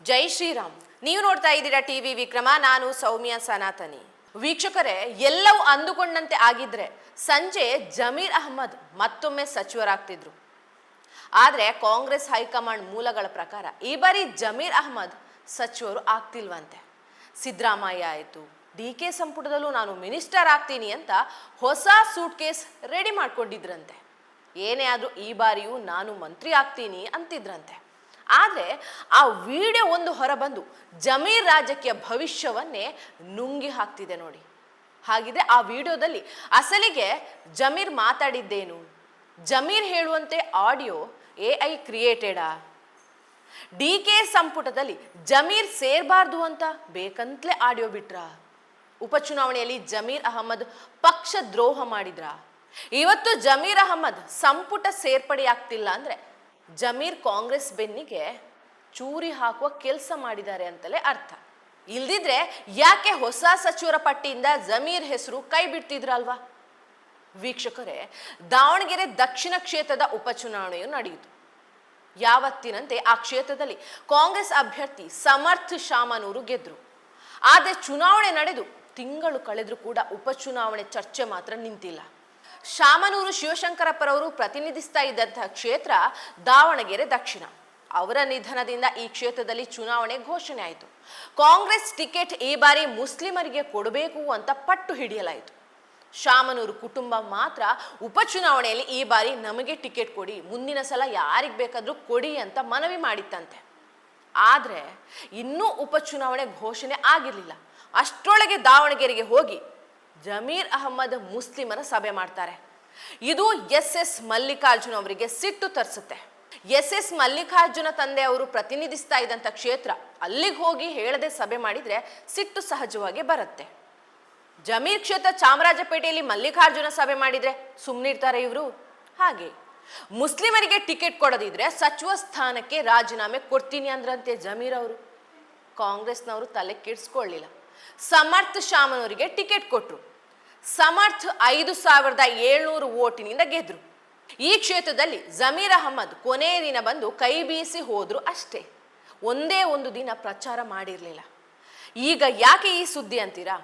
ಜೈ ಶ್ರೀರಾಮ್. ನೀವು ನೋಡ್ತಾ ಇದ್ದೀರಾ ಟಿವಿ ವಿಕ್ರಮ. ನಾನು ಸೌಮ್ಯ ಸನಾತನಿ. ವೀಕ್ಷಕರೇ, ಎಲ್ಲವೂ ಅಂದುಕೊಂಡಂತೆ ಆಗಿದ್ರೆ ಸಂಜೆ ಜಮೀರ್ ಅಹ್ಮದ್ ಮತ್ತೊಮ್ಮೆ ಸಚಿವರಾಗ್ತಿದ್ರು. ಆದರೆ ಕಾಂಗ್ರೆಸ್ ಹೈಕಮಾಂಡ್ ಮೂಲಗಳ ಪ್ರಕಾರ ಈ ಬಾರಿ ಜಮೀರ್ ಅಹ್ಮದ್ ಸಚಿವರು ಆಗ್ತಿಲ್ವಂತೆ. ಸಿದ್ದರಾಮಯ್ಯ ಆಯಿತು, DK ಸಂಪುಟದಲ್ಲೂ ನಾನು ಮಿನಿಸ್ಟರ್ ಆಗ್ತೀನಿ ಅಂತ ಹೊಸ ಸೂಟ್ ಕೇಸ್ ರೆಡಿ ಮಾಡ್ಕೊಂಡಿದ್ರಂತೆ. ಏನೇ ಆದರೂ ಈ ಬಾರಿಯೂ ನಾನು ಮಂತ್ರಿ ಆಗ್ತೀನಿ ಅಂತಿದ್ರಂತೆ. ಆದರೆ ಆ ವಿಡಿಯೋ ಒಂದು ಹೊರಬಂದು ಜಮೀರ್ ರಾಜಕೀಯ ಭವಿಷ್ಯವನ್ನೇ ನುಂಗಿ ಹಾಕ್ತಿದೆ ನೋಡಿ. ಹಾಗಿದ್ರೆ ಆ ವಿಡಿಯೋದಲ್ಲಿ ಅಸಲಿಗೆ ಜಮೀರ್ ಮಾತಾಡಿದ್ದೇನು? ಜಮೀರ್ ಹೇಳುವಂತೆ ಆಡಿಯೋ AI ಕ್ರಿಯೇಟೆಡಾ? DK ಸಂಪುಟದಲ್ಲಿ ಜಮೀರ್ ಸೇರ್ಬಾರ್ದು ಅಂತ ಬೇಕಂತಲೇ ಆಡಿಯೋ ಬಿಟ್ರಾ? ಉಪಚುನಾವಣೆಯಲ್ಲಿ ಜಮೀರ್ ಅಹ್ಮದ್ ಪಕ್ಷ ದ್ರೋಹ ಮಾಡಿದ್ರ? ಇವತ್ತು ಜಮೀರ್ ಅಹ್ಮದ್ ಸಂಪುಟ ಸೇರ್ಪಡೆಯಾಗ್ತಿಲ್ಲ ಅಂದ್ರೆ ಜಮೀರ್ ಕಾಂಗ್ರೆಸ್ ಬೆನ್ನಿಗೆ ಚೂರಿ ಹಾಕುವ ಕೆಲಸ ಮಾಡಿದ್ದಾರೆ ಅಂತಲೇ ಅರ್ಥ. ಇಲ್ದಿದ್ರೆ ಯಾಕೆ ಹೊಸ ಸಚಿವರ ಪಟ್ಟಿಯಿಂದ ಜಮೀರ್ ಹೆಸರು ಕೈ ಬಿಡ್ತಿದ್ರಲ್ವಾ? ವೀಕ್ಷಕರೇ, ದಾವಣಗೆರೆ ದಕ್ಷಿಣ ಕ್ಷೇತ್ರದ ಉಪಚುನಾವಣೆಯು ನಡೆಯಿತು. ಯಾವತ್ತಿನಂತೆ ಆ ಕ್ಷೇತ್ರದಲ್ಲಿ ಕಾಂಗ್ರೆಸ್ ಅಭ್ಯರ್ಥಿ ಸಮರ್ಥ್ ಶಾಮನೂರು ಗೆದ್ರು. ಆದರೆ ಚುನಾವಣೆ ನಡೆದು ತಿಂಗಳು ಕಳೆದ್ರೂ ಕೂಡ ಉಪಚುನಾವಣೆ ಚರ್ಚೆ ಮಾತ್ರ ನಿಂತಿಲ್ಲ. ಶಾಮನೂರು ಶಿವಶಂಕರಪ್ಪರವರು ಪ್ರತಿನಿಧಿಸ್ತಾ ಇದ್ದಂತಹ ಕ್ಷೇತ್ರ ದಾವಣಗೆರೆ ದಕ್ಷಿಣ. ಅವರ ನಿಧನದಿಂದ ಈ ಕ್ಷೇತ್ರದಲ್ಲಿ ಚುನಾವಣೆ ಘೋಷಣೆ ಆಯಿತು. ಕಾಂಗ್ರೆಸ್ ಟಿಕೆಟ್ ಈ ಬಾರಿ ಮುಸ್ಲಿಮರಿಗೆ ಕೊಡಬೇಕು ಅಂತ ಪಟ್ಟು ಹಿಡಿಯಲಾಯಿತು. ಶಾಮನೂರು ಕುಟುಂಬ ಮಾತ್ರ ಉಪಚುನಾವಣೆಯಲ್ಲಿ ಈ ಬಾರಿ ನಮಗೆ ಟಿಕೆಟ್ ಕೊಡಿ, ಮುಂದಿನ ಸಲ ಯಾರಿಗೆ ಬೇಕಾದರೂ ಕೊಡಿ ಅಂತ ಮನವಿ ಮಾಡಿತ್ತಂತೆ. ಆದರೆ ಇನ್ನೂ ಉಪಚುನಾವಣೆ ಘೋಷಣೆ ಆಗಿರಲಿಲ್ಲ. ಅಷ್ಟರೊಳಗೆ ದಾವಣಗೆರೆಗೆ ಹೋಗಿ ಜಮೀರ್ ಅಹ್ಮದ್ ಮುಸ್ಲಿಮರ ಸಭೆ ಮಾಡ್ತಾರೆ. ಇದು SS ಮಲ್ಲಿಕಾರ್ಜುನ ಅವರಿಗೆ ಸಿಟ್ಟು ತರಿಸುತ್ತೆ. SS ಮಲ್ಲಿಕಾರ್ಜುನ ತಂದೆ ಅವರು ಪ್ರತಿನಿಧಿಸ್ತಾ ಇದ್ದಂಥ ಕ್ಷೇತ್ರ, ಅಲ್ಲಿಗೆ ಹೋಗಿ ಹೇಳದೆ ಸಭೆ ಮಾಡಿದ್ರೆ ಸಿಟ್ಟು ಸಹಜವಾಗಿ ಬರುತ್ತೆ. ಜಮೀರ್ ಕ್ಷೇತ್ರ ಚಾಮರಾಜಪೇಟೆಯಲ್ಲಿ ಮಲ್ಲಿಕಾರ್ಜುನ ಸಭೆ ಮಾಡಿದ್ರೆ ಸುಮ್ಮನಿರ್ತಾರೆ ಇವರು? ಹಾಗೆ ಮುಸ್ಲಿಮರಿಗೆ ಟಿಕೆಟ್ ಕೊಡದಿದ್ರೆ ಸಚಿವ ಸ್ಥಾನಕ್ಕೆ ರಾಜೀನಾಮೆ ಕೊಡ್ತೀನಿ ಅಂದ್ರಂತೆ ಜಮೀರ್ ಅವರು. ಕಾಂಗ್ರೆಸ್ನವರು ತಲೆ ಕೆಡಿಸ್ಕೊಳ್ಳಿಲ್ಲ. ಸಮರ್ಥ್ ಶಾಮನೂರಿಗೆ ಟಿಕೆಟ್ ಕೊಟ್ರು. ಸಮರ್ಥ್ 5700 ವೋಟಿನಿಂದ ಗೆದ್ರು. ಈ ಕ್ಷೇತ್ರದಲ್ಲಿ ಜಮೀರ್ ಅಹ್ಮದ್ ಕೊನೆಯ ದಿನ ಬಂದು ಕೈ ಬೀಸಿ ಹೋದ್ರು ಅಷ್ಟೇ. ಒಂದೇ ಒಂದು ದಿನ ಪ್ರಚಾರ ಮಾಡಿರಲಿಲ್ಲ. ಈಗ ಯಾಕೆ ಈ ಸುದ್ದಿ ಅಂತೀರಾ?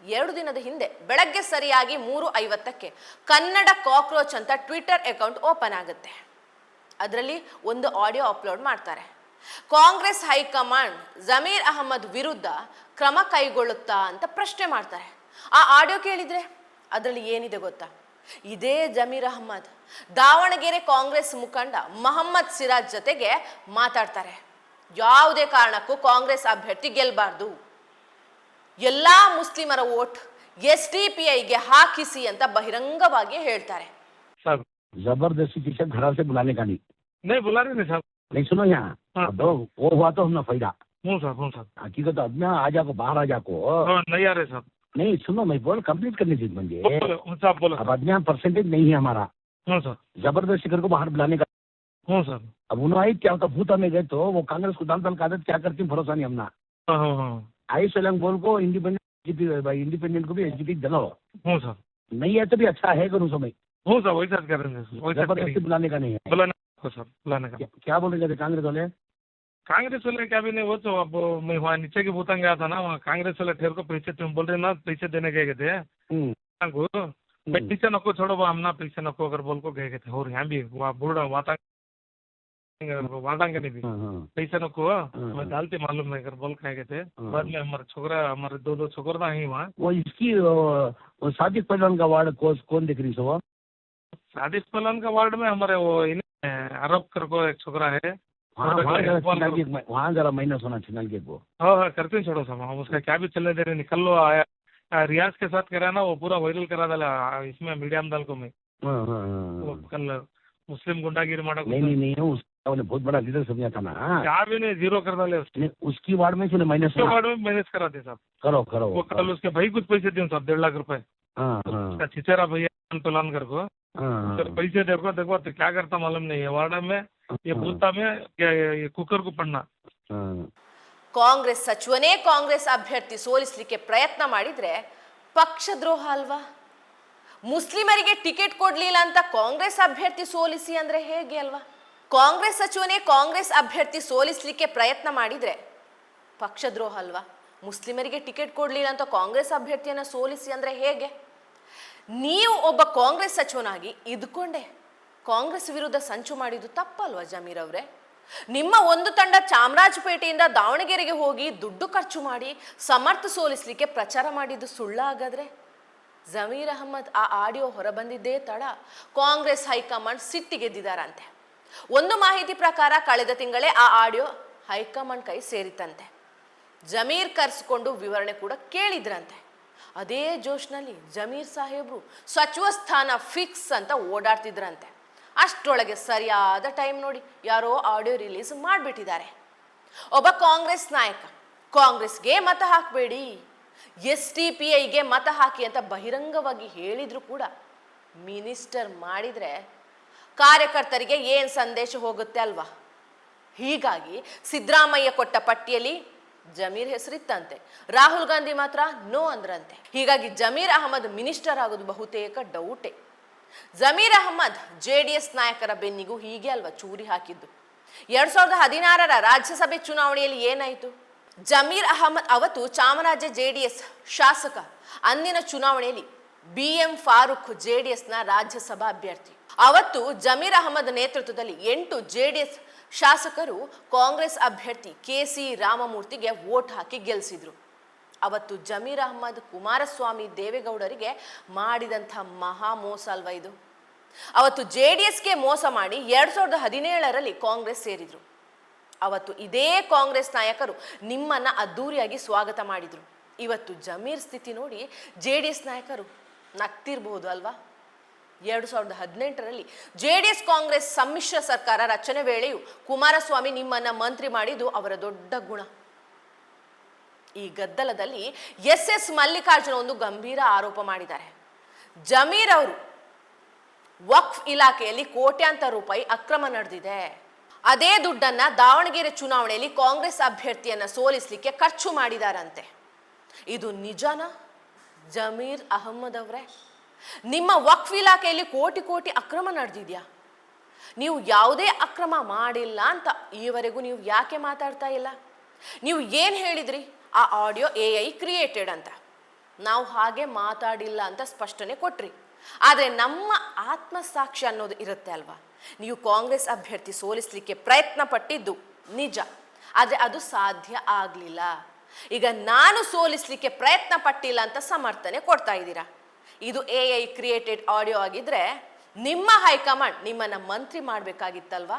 2 ದಿನದ ಹಿಂದೆ ಬೆಳಗ್ಗೆ ಸರಿಯಾಗಿ 3:50ಕ್ಕೆ ಕನ್ನಡ ಕಾಕ್ರೋಚ್ ಅಂತ ಟ್ವಿಟರ್ ಅಕೌಂಟ್ ಓಪನ್ ಆಗುತ್ತೆ. ಅದರಲ್ಲಿ ಒಂದು ಆಡಿಯೋ ಅಪ್ಲೋಡ್ ಮಾಡ್ತಾರೆ. ಕಾಂಗ್ರೆಸ್ ಹೈಕಮಾಂಡ್ ಜಮೀರ್ ಅಹ್ಮದ್ ವಿರುದ್ಧ ಕ್ರಮ ಕೈಗೊಳ್ಳುತ್ತಾ ಅಂತ ಪ್ರಶ್ನೆ ಮಾಡ್ತಾರೆ. ಆ ಆಡಿಯೋ ಕೇಳಿದ್ರೆ ಅದರಲ್ಲಿ ಏನಿದೆ ಗೊತ್ತಾ? ಇದೇ ಜಮೀರ್ ಅಹ್ಮದ್ ದಾವಣಗೆರೆ ಕಾಂಗ್ರೆಸ್ ಮುಖಂಡ ಮೊಹಮ್ಮದ್ ಸಿರಾಜ್ ಜೊತೆಗೆ ಮಾತಾಡ್ತಾರೆ. ಯಾವುದೇ ಕಾರಣಕ್ಕೂ ಕಾಂಗ್ರೆಸ್ ಅಭ್ಯರ್ಥಿ ಗೆಲ್ಲಬಾರ್ದು, ಎಲ್ಲಾ ಮುಸ್ಲಿಮರ ವೋಟ್ SDPIಗೆ ಹಾಕಿಸಿ ಅಂತ ಬಹಿರಂಗವಾಗಿ ಹೇಳ್ತಾರೆ. सर जबरदस्ती किसी घर से बुलाने का नहीं बुला रहे नहीं साहब। नहीं सुनो यहाँ वो हुआ तो हमने फायदा। हूँ सर हकीकत अब आज को बाहर आ जाको नहीं आ रहे साहब। नहीं सुनो, मैं बोल कंप्लीट करनी थी मुझे। अब आदमी परसेंटेज नहीं है हमारा। सर जबरदस्ती कर को बाहर बुलाने का। सर अब उन्होंने आई क्या होता भूता में गए तो वो कांग्रेस को दाल का आदत क्या करती भरोसा नहीं हमना। आई सलंग बोल को इंडिपेंडेंट को भी एसजीपी दिलाओ। सर नहीं है तो भी अच्छा है करूँ समय। सर वही सर कर रहे हैं, जबरदस्ती बुलाने का नहीं है। बुलाने का क्या बोल रहे थे कांग्रेस वाले क्या भी नहीं। वो तो अब मैं वहाँ नीचे के बूता गया था ना, वहाँ कांग्रेस वाले ठेर को पैसे तुम बोल रहे ना पैसे देने गए थे पैसे नको छोड़ो वो हम ना पैसे नको अगर बोल को गए थे। और यहाँ भी वहाँ बूढ़ा वाटांगे नहीं भी पैसे नको मैं डालते मालूम नहीं कर बोल खाए गए थे। बाद में हमारे छोकरा हमारे दो छोकरा ही वहाँ। वो इसकी सादिक पहलवान का वार्ड कौन दिख रही सो? सादिक पहलवान का वार्ड में हमारे वो अरब कर को एक छोकरा है वहाँ जरा महीना सोना चिन्हल के को। हाँ करते ही छोड़ो सब, उसका क्या भी चलने दे रहे। निकल लो आया रियाज के साथ करा ना, वो पूरा वायरल करा डाला इसमें मीडिया में डाल को मैं। वो कल मुस्लिम गुंडागिरी मारा नहीं उसने बहुत बड़ा लीडर समझा था ना। क्या भी नहीं जीरो कर डाले उसकी वार्ड में माइनस वार्ड में मैनेज करा दे साहब। करो वो कल उसके भाई कुछ पैसे दिए साहब 1.5 लाख रुपए। उसका चिचेरा भैया पलान कर को पैसे देखो तो क्या करता मालूम नहीं है। वार्ड में ये बूता में ये कुकर को पड़ना। ಕಾಂಗ್ರೆಸ್ ಸಚಿವನೇ ಕಾಂಗ್ರೆಸ್ ಅಭ್ಯರ್ಥಿ ಸೋಲಿಸಲಿಕ್ಕೆ ಪ್ರಯತ್ನ ಮಾಡಿದ್ರೆ ಪಕ್ಷದ್ರೋಹ ಅಲ್ವಾ? ಮುಸ್ಲಿಮರಿಗೆ ಟಿಕೆಟ್ ಕೊಡ್ಲಿಲ್ಲ ಅಂತ ಕಾಂಗ್ರೆಸ್ ಅಭ್ಯರ್ಥಿ ಸೋಲಿಸಿ ಅಂದ್ರೆ ಹೇಗೆ ಅಲ್ವಾ? ಕಾಂಗ್ರೆಸ್ ಸಚಿವನೇ ಕಾಂಗ್ರೆಸ್ ಅಭ್ಯರ್ಥಿ ಸೋಲಿಸಲಿಕ್ಕೆ ಪ್ರಯತ್ನ ಮಾಡಿದ್ರೆ ಪಕ್ಷದ್ರೋಹ ಅಲ್ವಾ? ಮುಸ್ಲಿಮರಿಗೆ ಟಿಕೆಟ್ ಕೊಡಲಿಲ್ಲ ಅಂತ ಕಾಂಗ್ರೆಸ್ ಅಭ್ಯರ್ಥಿಯನ್ನು ಸೋಲಿಸಿ ಅಂದರೆ ಹೇಗೆ? ನೀವು ಒಬ್ಬ ಕಾಂಗ್ರೆಸ್ ಸಚಿವನಾಗಿ ಇದ್ಕೊಂಡೆ ಕಾಂಗ್ರೆಸ್ ವಿರುದ್ಧ ಸಂಚು ಮಾಡಿದ್ದು ತಪ್ಪಲ್ವಾ ಜಮೀರ್ ಅವರೇ? ನಿಮ್ಮ ಒಂದು ತಂಡ ಚಾಮರಾಜಪೇಟೆಯಿಂದ ದಾವಣಗೆರೆಗೆ ಹೋಗಿ ದುಡ್ಡು ಖರ್ಚು ಮಾಡಿ ಸಮರ್ಥ ಸೋಲಿಸಲಿಕ್ಕೆ ಪ್ರಚಾರ ಮಾಡಿದ್ದು ಸುಳ್ಳಾಗಾದ್ರೆ? ಜಮೀರ್ ಅಹಮ್ಮದ್ ಆ ಆಡಿಯೋ ಹೊರಬಂದಿದ್ದೇ ತಡ ಕಾಂಗ್ರೆಸ್ ಹೈಕಮಾಂಡ್ ಸಿಟ್ಟಿಗೆದ್ದಿದ್ದಾರಂತೆ. ಒಂದು ಮಾಹಿತಿ ಪ್ರಕಾರ ಕಳೆದ ತಿಂಗಳೇ ಆ ಆಡಿಯೋ ಹೈಕಮಾಂಡ್ ಕೈ ಸೇರಿತಂತೆ. ಜಮೀರ್ ಕರೆಸಿಕೊಂಡು ವಿವರಣೆ ಕೂಡ ಕೇಳಿದ್ರಂತೆ. ಅದೇ ಜೋಶ್ನಲ್ಲಿ ಜಮೀರ್ ಸಾಹೇಬ್ರು ಸಚಿವ ಸ್ಥಾನ ಫಿಕ್ಸ್ ಅಂತ ಓಡಾಡ್ತಿದ್ರಂತೆ. ಅಷ್ಟರೊಳಗೆ ಸರಿಯಾದ ಟೈಮ್ ನೋಡಿ ಯಾರೋ ಆಡಿಯೋ ರಿಲೀಸ್ ಮಾಡಿಬಿಟ್ಟಿದ್ದಾರೆ. ಒಬ್ಬ ಕಾಂಗ್ರೆಸ್ ನಾಯಕ ಕಾಂಗ್ರೆಸ್ಗೆ ಮತ ಹಾಕಬೇಡಿ, SDPIಗೆ ಮತ ಹಾಕಿ ಅಂತ ಬಹಿರಂಗವಾಗಿ ಹೇಳಿದ್ರು ಕೂಡ ಮಿನಿಸ್ಟರ್ ಮಾಡಿದ್ರೆ ಕಾರ್ಯಕರ್ತರಿಗೆ ಏನು ಸಂದೇಶ ಹೋಗುತ್ತೆ ಅಲ್ವಾ? ಹೀಗಾಗಿ ಸಿದ್ದರಾಮಯ್ಯ ಕೊಟ್ಟ ಪಟ್ಟಿಯಲ್ಲಿ ಜಮೀರ್ ಹೆಸರಿತ್ತಂತೆ, ರಾಹುಲ್ ಗಾಂಧಿ ಮಾತ್ರ ನೋ ಅಂದ್ರಂತೆ. ಹೀಗಾಗಿ ಜಮೀರ್ ಅಹಮದ್ ಮಿನಿಸ್ಟರ್ ಆಗೋದು ಬಹುತೇಕ ಡೌಟೇ. ಜಮೀರ್ ಅಹಮದ್ JDS ನಾಯಕರ ಬೆನ್ನಿಗೂ ಹೀಗೆ ಅಲ್ವಾ ಚೂರಿ ಹಾಕಿದ್ದು? 2016ರ ರಾಜ್ಯಸಭೆ ಚುನಾವಣೆಯಲ್ಲಿ ಏನಾಯಿತು? ಜಮೀರ್ ಅಹಮದ್ ಅವತ್ತು ಚಾಮರಾಜ JDS ಶಾಸಕ. ಅಂದಿನ ಚುನಾವಣೆಯಲ್ಲಿ BM ಫಾರೂಕ್ JDSನ ರಾಜ್ಯಸಭಾ ಅಭ್ಯರ್ಥಿ. ಅವತ್ತು ಜಮೀರ್ ಅಹಮದ್ ನೇತೃತ್ವದಲ್ಲಿ 8 JDS ಶಾಸಕರು ಕಾಂಗ್ರೆಸ್ ಅಭ್ಯರ್ಥಿ KC ರಾಮಮೂರ್ತಿಗೆ ವೋಟ್ ಹಾಕಿ ಗೆಲ್ಲಿಸಿದ್ರು. ಅವತ್ತು ಜಮೀರ್ ಅಹಮದ್ ಕುಮಾರಸ್ವಾಮಿ ದೇವೇಗೌಡರಿಗೆ ಮಾಡಿದಂಥ ಮಹಾ ಮೋಸ ಅಲ್ವಾ ಇದು? ಅವತ್ತು JDSಗೆ ಮೋಸ ಮಾಡಿ 2017ರಲ್ಲಿ ಕಾಂಗ್ರೆಸ್ ಸೇರಿದ್ರು. ಅವತ್ತು ಇದೇ ಕಾಂಗ್ರೆಸ್ ನಾಯಕರು ನಿಮ್ಮನ್ನ ಅದ್ದೂರಿಯಾಗಿ ಸ್ವಾಗತ ಮಾಡಿದ್ರು. ಇವತ್ತು ಜಮೀರ್ ಸ್ಥಿತಿ ನೋಡಿ JDS ನಾಯಕರು ನಗ್ತಿರ್ಬಹುದು ಅಲ್ವಾ? 2018ರಲ್ಲಿ JDS ಕಾಂಗ್ರೆಸ್ ಸಮ್ಮಿಶ್ರ ಸರ್ಕಾರ ರಚನೆ ವೇಳೆಯೂ ಕುಮಾರಸ್ವಾಮಿ ನಿಮ್ಮನ್ನ ಮಂತ್ರಿ ಮಾಡಿದ್ದು ಅವರ ದೊಡ್ಡ ಗುಣ. ಈ ಗದ್ದಲದಲ್ಲಿ SS ಮಲ್ಲಿಕಾರ್ಜುನ ಒಂದು ಗಂಭೀರ ಆರೋಪ ಮಾಡಿದ್ದಾರೆ. ಜಮೀರ್ ಅವರು ವಕ್ಫ್ ಇಲಾಖೆಯಲ್ಲಿ ಕೋಟ್ಯಾಂತರ ರೂಪಾಯಿ ಅಕ್ರಮ ನಡೆದಿದೆ, ಅದೇ ದುಡ್ಡನ್ನ ದಾವಣಗೆರೆ ಚುನಾವಣೆಯಲ್ಲಿ ಕಾಂಗ್ರೆಸ್ ಅಭ್ಯರ್ಥಿಯನ್ನ ಸೋಲಿಸಲಿಕ್ಕೆ ಖರ್ಚು ಮಾಡಿದಾರಂತೆ. ಇದು ನಿಜನಾ ಜಮೀರ್ ಅಹಮ್ಮದ್ ಅವರೇ? ನಿಮ್ಮ ವಕ್ಫ್ ಇಲಾಖೆಯಲ್ಲಿ ಕೋಟಿ ಅಕ್ರಮ ನಡೆದಿದ್ಯಾ? ನೀವು ಯಾವುದೇ ಅಕ್ರಮ ಮಾಡಿಲ್ಲ ಅಂತ ಈವರೆಗೂ ನೀವು ಯಾಕೆ ಮಾತಾಡ್ತಾ ಇಲ್ಲ? ನೀವು ಏನು ಹೇಳಿದ್ರಿ? ಆ ಆಡಿಯೋ AI ಕ್ರಿಯೇಟೆಡ್ ಅಂತ. ನಾವು ಹಾಗೆ ಮಾತಾಡಿಲ್ಲ ಅಂತ ಸ್ಪಷ್ಟನೆ ಕೊಟ್ರಿ. ಆದರೆ ನಮ್ಮ ಆತ್ಮಸಾಕ್ಷಿ ಅನ್ನೋದು ಇರುತ್ತೆ ಅಲ್ವಾ? ನೀವು ಕಾಂಗ್ರೆಸ್ ಅಭ್ಯರ್ಥಿ ಸೋಲಿಸಲಿಕ್ಕೆ ಪ್ರಯತ್ನ ಪಟ್ಟಿದ್ದು ನಿಜ, ಆದರೆ ಅದು ಸಾಧ್ಯ ಆಗಲಿಲ್ಲ. ಈಗ ನಾನು ಸೋಲಿಸಲಿಕ್ಕೆ ಪ್ರಯತ್ನ ಪಟ್ಟಿಲ್ಲ ಅಂತ ಸಮರ್ಥನೆ ಕೊಡ್ತಾ ಇದ್ದೀರಾ. ಇದು AI ಕ್ರಿಯೇಟೆಡ್ ಆಡಿಯೋ ಆಗಿದ್ರೆ ನಿಮ್ಮ ಹೈಕಮಾಂಡ್ ನಿಮ್ಮನ್ನ ಮಂತ್ರಿ ಮಾಡಬೇಕಾಗಿತ್ತಲ್ವಾ?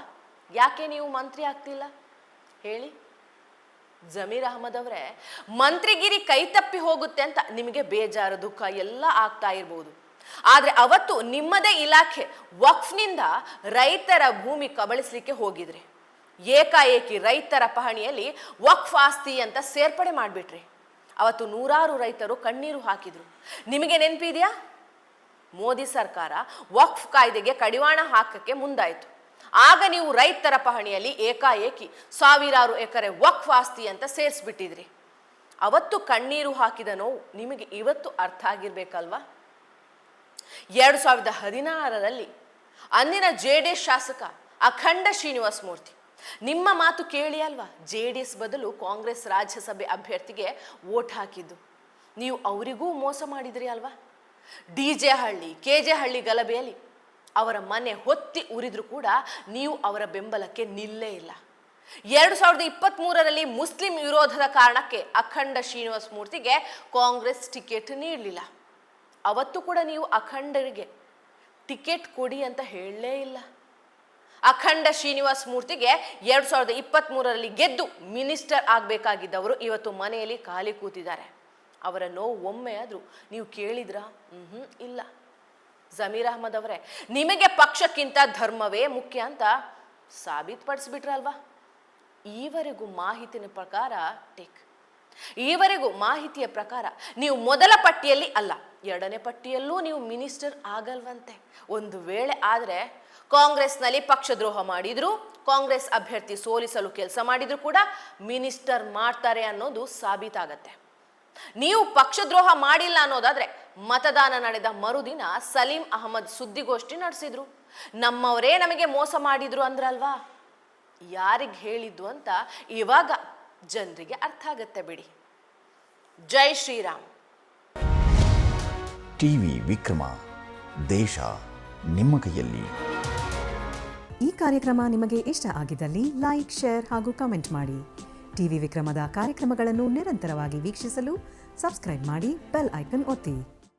ಯಾಕೆ ನೀವು ಮಂತ್ರಿ ಆಗ್ತಿಲ್ಲ ಹೇಳಿ? ಜಮೀರ್ ಅಹಮದ್ ಅವರೇ, ಮಂತ್ರಿಗಿರಿ ಕೈ ತಪ್ಪಿ ಹೋಗುತ್ತೆ ಅಂತ ನಿಮಗೆ ಬೇಜಾರು ದುಃಖ ಎಲ್ಲ ಆಗ್ತಾ ಇರ್ಬೋದು. ಆದರೆ ಅವತ್ತು ನಿಮ್ಮದೇ ಇಲಾಖೆ ವಕ್ಫ್ನಿಂದ ರೈತರ ಭೂಮಿ ಕಬಳಿಸ್ಲಿಕ್ಕೆ ಹೋಗಿದ್ರಿ. ಏಕಾಏಕಿ ರೈತರ ಪಹಣಿಯಲ್ಲಿ ವಕ್ಫ್ ಆಸ್ತಿ ಅಂತ ಸೇರ್ಪಡೆ ಮಾಡಿಬಿಟ್ರಿ. ಅವತ್ತು ನೂರಾರು ರೈತರು ಕಣ್ಣೀರು ಹಾಕಿದ್ರು. ನಿಮಗೆ ನೆನಪಿದೆಯಾ? ಮೋದಿ ಸರ್ಕಾರ ವಕ್ಫ್ ಕಾಯ್ದೆಗೆ ಕಡಿವಾಣ ಹಾಕಕ್ಕೆ ಮುಂದಾಯಿತು. ಆಗ ನೀವು ರೈತರ ಪಹಣಿಯಲ್ಲಿ ಏಕಾಏಕಿ ಸಾವಿರಾರು ಎಕರೆ ವಕ್ಫ್ ಆಸ್ತಿ ಅಂತ ಸೇರಿಸ್ಬಿಟ್ಟಿದ್ರಿ. ಅವತ್ತು ಕಣ್ಣೀರು ಹಾಕಿದ ನೋವು ನಿಮಗೆ ಇವತ್ತು ಅರ್ಥ ಆಗಿರ್ಬೇಕಲ್ವಾ? 2016ರಲ್ಲಿ ಅಂದಿನ JDS ಶಾಸಕ ಅಖಂಡ ಶ್ರೀನಿವಾಸ ಮೂರ್ತಿ ನಿಮ್ಮ ಮಾತು ಕೇಳಿ ಅಲ್ವಾ JDS ಬದಲು ಕಾಂಗ್ರೆಸ್ ರಾಜ್ಯಸಭೆ ಅಭ್ಯರ್ಥಿಗೆ ವೋಟ್ ಹಾಕಿದ್ದು. ನೀವು ಅವರಿಗೂ ಮೋಸ ಮಾಡಿದ್ರಿ ಅಲ್ವಾ? DJ ಹಳ್ಳಿ KJ ಹಳ್ಳಿ ಗಲಭೆಯಲ್ಲಿ ಅವರ ಮನೆ ಹೊತ್ತಿ ಉರಿದ್ರು ಕೂಡ ನೀವು ಅವರ ಬೆಂಬಲಕ್ಕೆ ನಿಲ್ಲೇ ಇಲ್ಲ. 2023ರಲ್ಲಿ ಮುಸ್ಲಿಂ ವಿರೋಧದ ಕಾರಣಕ್ಕೆ ಅಖಂಡ ಶ್ರೀನಿವಾಸ ಮೂರ್ತಿಗೆ ಕಾಂಗ್ರೆಸ್ ಟಿಕೆಟ್ ನೀಡಲಿಲ್ಲ. ಅವತ್ತು ಕೂಡ ನೀವು ಅಖಂಡರಿಗೆ ಟಿಕೆಟ್ ಕೊಡಿ ಅಂತ ಹೇಳಲೇ ಇಲ್ಲ. ಅಖಂಡ ಶ್ರೀನಿವಾಸ ಮೂರ್ತಿಗೆ 2023ರಲ್ಲಿ ಗೆದ್ದು ಮಿನಿಸ್ಟರ್ ಆಗಬೇಕಾಗಿದ್ದವರು ಇವತ್ತು ಮನೆಯಲ್ಲಿ ಖಾಲಿ ಕೂತಿದ್ದಾರೆ. ಅವರ ನೋವು ಒಮ್ಮೆ ಆದರೂ ನೀವು ಕೇಳಿದ್ರಾ? ಇಲ್ಲ. ಜಮೀರ್ ಅಹಮದ್ ಅವರೇ, ನಿಮಗೆ ಪಕ್ಷಕ್ಕಿಂತ ಧರ್ಮವೇ ಮುಖ್ಯ ಅಂತ ಸಾಬೀತುಪಡಿಸ್ಬಿಟ್ರಲ್ವಾ? ಈವರೆಗೂ ಮಾಹಿತಿಯ ಪ್ರಕಾರ ನೀವು ಮೊದಲ ಪಟ್ಟಿಯಲ್ಲಿ ಅಲ್ಲ, ಎರಡನೇ ಪಟ್ಟಿಯಲ್ಲೂ ನೀವು ಮಿನಿಸ್ಟರ್ ಆಗಲ್ವಂತೆ. ಒಂದು ವೇಳೆ ಆದರೆ ಕಾಂಗ್ರೆಸ್ನಲ್ಲಿ ಪಕ್ಷದ್ರೋಹ ಮಾಡಿದ್ರು, ಕಾಂಗ್ರೆಸ್ ಅಭ್ಯರ್ಥಿ ಸೋಲಿಸಲು ಕೆಲಸ ಮಾಡಿದ್ರು ಕೂಡ ಮಿನಿಸ್ಟರ್ ಮಾಡ್ತಾರೆ ಅನ್ನೋದು ಸಾಬೀತಾಗತ್ತೆ. ನೀವು ಪಕ್ಷದ್ರೋಹ ಮಾಡಿಲ್ಲ ಅನ್ನೋದಾದ್ರೆ ಮತದಾನ ನಡೆದ ಮರುದಿನ ಸಲೀಂ ಅಹಮದ್ ಸುದ್ದಿಗೋಷ್ಠಿ ನಡೆಸಿದ್ರು. ನಮ್ಮವರೇ ನಮಗೆ ಮೋಸ ಮಾಡಿದ್ರು ಅಂದ್ರಲ್ವಾ? ಯಾರಿಗೆ ಹೇಳಿದ್ದು ಅಂತ ಇವಾಗ ಜನರಿಗೆ ಅರ್ಥ ಆಗತ್ತೆ ಬಿಡಿ. ಜೈ ಶ್ರೀರಾಮ್. ಟಿವಿ ವಿಕ್ರಮ, ದೇಶ ನಿಮ್ಮ ಕೈಯಲ್ಲಿ. ಈ ಕಾರ್ಯಕ್ರಮ ನಿಮಗೆ ಇಷ್ಟ ಆಗಿದ್ದಲ್ಲಿ ಲೈಕ್, ಶೇರ್ ಹಾಗೂ ಕಮೆಂಟ್ ಮಾಡಿ. ಟಿವಿ ವಿಕ್ರಮದ ಕಾರ್ಯಕ್ರಮಗಳನ್ನು ನಿರಂತರವಾಗಿ ವೀಕ್ಷಿಸಲು ಸಬ್ಸ್ಕ್ರೈಬ್ ಮಾಡಿ, ಬೆಲ್ ಐಕನ್ ಒತ್ತಿ.